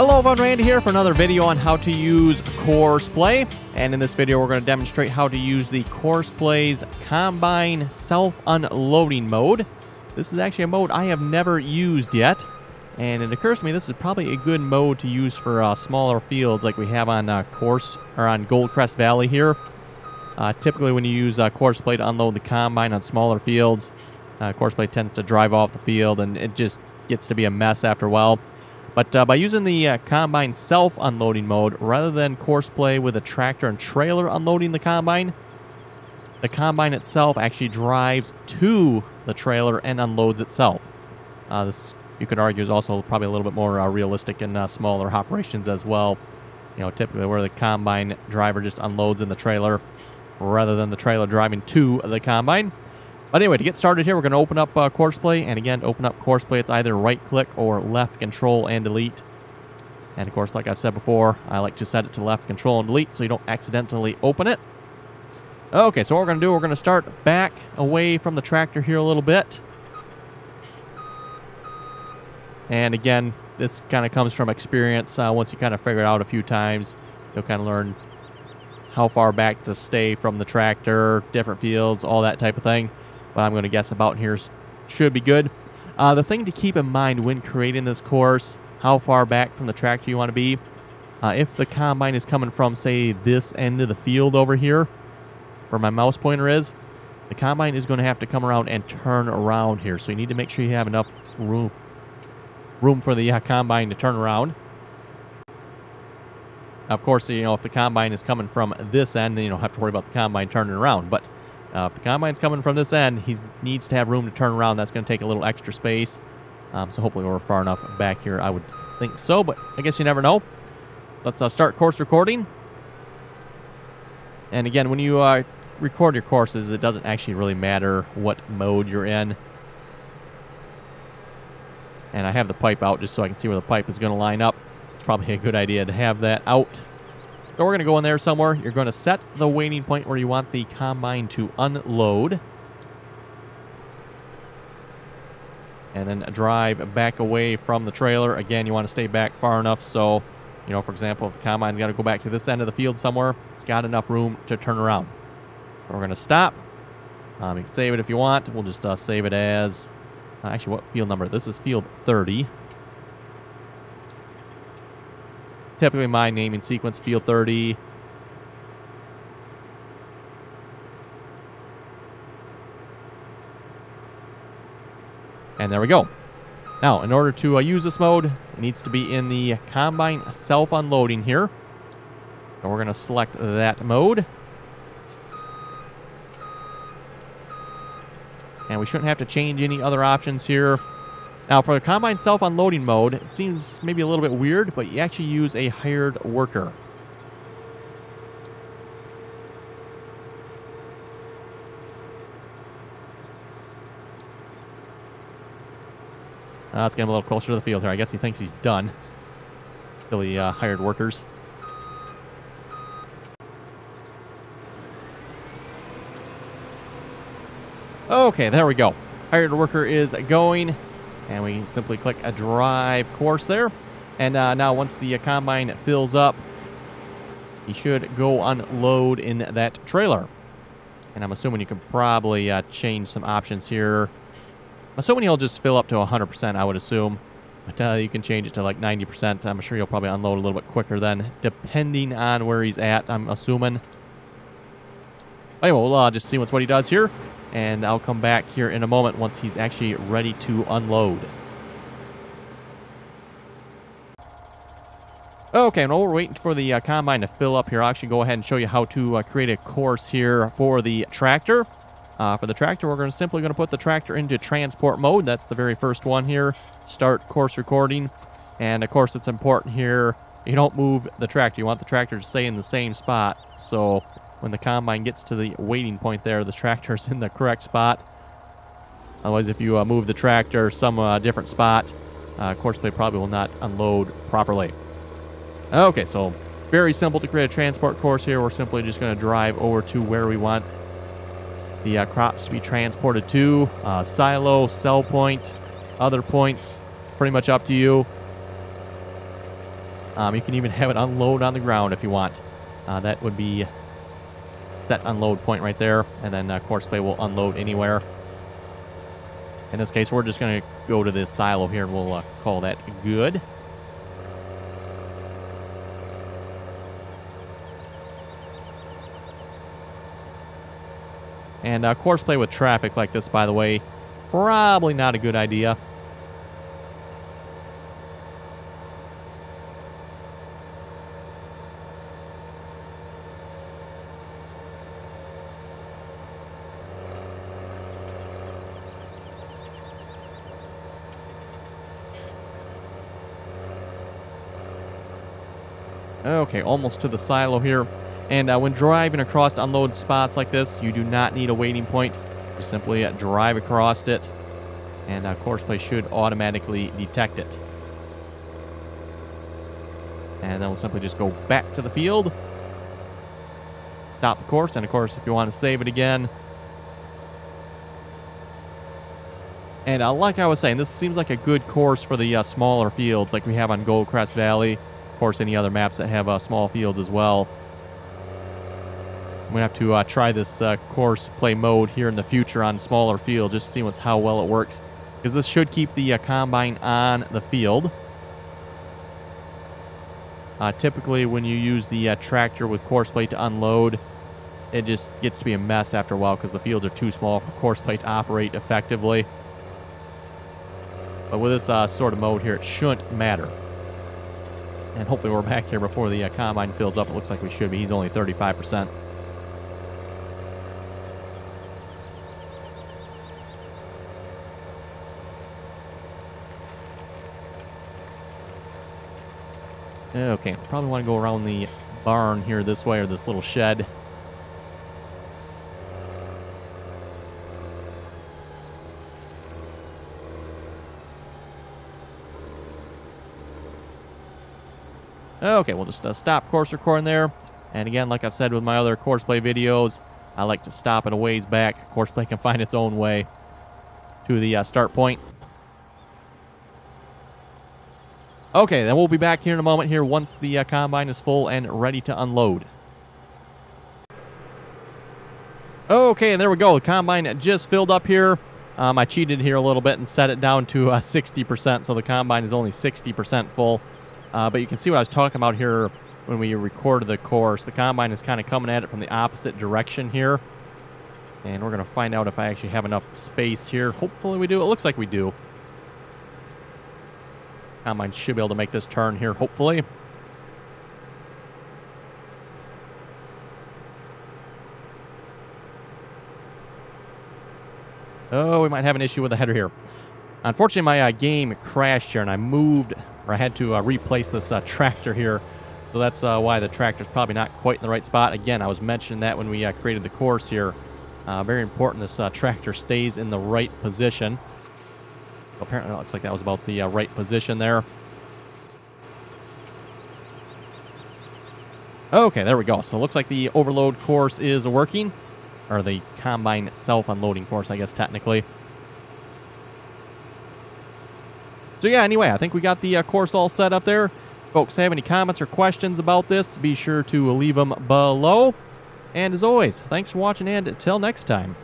Hello everyone, Randy here for another video on how to use Courseplay. And in this video, we're going to demonstrate how to use the Courseplay's Combine Self-Unloading mode. This is actually a mode I have never used yet. And it occurs to me this is probably a good mode to use for smaller fields like we have on on Goldcrest Valley here. Typically when you use Courseplay to unload the Combine on smaller fields, Courseplay tends to drive off the field and it just gets to be a mess after a while. But by using the Combine self-unloading mode, rather than Courseplay with a tractor and trailer unloading the Combine itself actually drives to the trailer and unloads itself. This, you could argue, is also probably a little bit more realistic in smaller operations as well. You know, typically where the Combine driver just unloads in the trailer rather than the trailer driving to the Combine. But anyway, to get started here, we're going to open up Courseplay. And again, to open up Courseplay, it's either right-click or left control and delete. And of course, like I've said before, I like to set it to left control and delete so you don't accidentally open it. Okay, so what we're going to do, we're going to start back away from the tractor here a little bit. And again, this kind of comes from experience. Once you kind of figure it out a few times, you'll kind of learn how far back to stay from the tractor, different fields, all that type of thing. But I'm going to guess about here should be good. The thing to keep in mind when creating this course, how far back from the tractor you want to be. If the Combine is coming from, say, this end of the field over here, where my mouse pointer is, the Combine is going to have to come around and turn around here. So you need to make sure you have enough room for the Combine to turn around. Now, of course, you know, if the Combine is coming from this end, then you don't have to worry about the Combine turning around. But if the Combine's coming from this end, he needs to have room to turn around. That's going to take a little extra space. So hopefully we're far enough back here. I would think so, but I guess you never know. Let's start course recording. And again, when you record your courses, it doesn't actually really matter what mode you're in. And I have the pipe out just so I can see where the pipe is going to line up. It's probably a good idea to have that out. So we're going to go in there somewhere. You're going to set the waiting point where you want the Combine to unload. And then drive back away from the trailer. Again, you want to stay back far enough so, you know, for example, if the Combine's got to go back to this end of the field somewhere, it's got enough room to turn around. So we're going to stop. You can save it if you want. We'll just save it as... actually, what field number? This is field 30. Typically my naming sequence, field 30. And there we go. Now, in order to use this mode, it needs to be in the Combine self-unloading here. So we're going to select that mode. And we shouldn't have to change any other options here. Now, for the Combine self-unloading mode, it seems maybe a little bit weird, but you actually use a hired worker. Let's get him a little closer to the field here. I guess he thinks he's done. Silly hired workers. Okay, there we go. Hired worker is going. And we simply click a drive course there. And now once the Combine fills up, he should go unload in that trailer. And I'm assuming you can probably change some options here. I'm assuming he'll just fill up to 100%, I would assume. But you can change it to like 90%. I'm sure he'll probably unload a little bit quicker then, depending on where he's at, I'm assuming. Anyway, we'll just see what he does here. And I'll come back here in a moment once he's actually ready to unload. Okay, and while we're waiting for the Combine to fill up here, I'll actually go ahead and show you how to create a course here for the tractor. For the tractor, we're simply going to put the tractor into transport mode. That's the very first one here. Start course recording. And of course, it's important here, you don't move the tractor. You want the tractor to stay in the same spot. So when the Combine gets to the waiting point there, the tractor's in the correct spot. Otherwise, if you move the tractor some different spot, Courseplay probably will not unload properly. Okay, so very simple to create a transport course here. We're simply just going to drive over to where we want the crops to be transported to. Silo, sell point, other points, pretty much up to you. You can even have it unload on the ground if you want. That would be set unload point right there, and then Courseplay will unload anywhere. In this case, we're just going to go to this silo here, and we'll call that good. And Courseplay with traffic like this, by the way, probably not a good idea. Okay, almost to the silo here. And when driving across unload spots like this, you do not need a waiting point. You simply drive across it, and Courseplay should automatically detect it. And then we'll simply just go back to the field, stop the course, and of course, if you want to save it again. And like I was saying, this seems like a good course for the smaller fields like we have on Goldcrest Valley. Of course, any other maps that have small fields as well. I'm going to have to try this Courseplay mode here in the future on smaller field, just to see how well it works. Because this should keep the combine on the field. Typically, when you use the tractor with Courseplay to unload, it just gets to be a mess after a while because the fields are too small for Courseplay to operate effectively. But with this sort of mode here, it shouldn't matter. And hopefully we're back here before the combine fills up. It looks like we should be. He's only 35%. Okay, probably want to go around the barn here this way, or this little shed. Okay, we'll just stop course recording there. And again, like I've said with my other Courseplay videos, I like to stop it a ways back. Courseplay can find its own way to the start point. Okay, then we'll be back here in a moment here once the combine is full and ready to unload. Okay, and there we go. The combine just filled up here. I cheated here a little bit and set it down to 60%, so the combine is only 60% full. But you can see what I was talking about here when we recorded the course. The combine is kind of coming at it from the opposite direction here. And we're going to find out if I actually have enough space here. Hopefully we do. It looks like we do. Combine should be able to make this turn here, hopefully. Oh, we might have an issue with the header here. Unfortunately, my game crashed here, and I moved, or I had to replace this tractor here. So that's why the tractor's probably not quite in the right spot. Again, I was mentioning that when we created the course here. Very important this tractor stays in the right position. Apparently, it looks like that was about the right position there. Okay, there we go. So it looks like the overload course is working. Or the combine self-unloading course, I guess, technically. So yeah, anyway, I think we got the course all set up there. Folks, have any comments or questions about this, be sure to leave them below. And as always, thanks for watching, and until next time.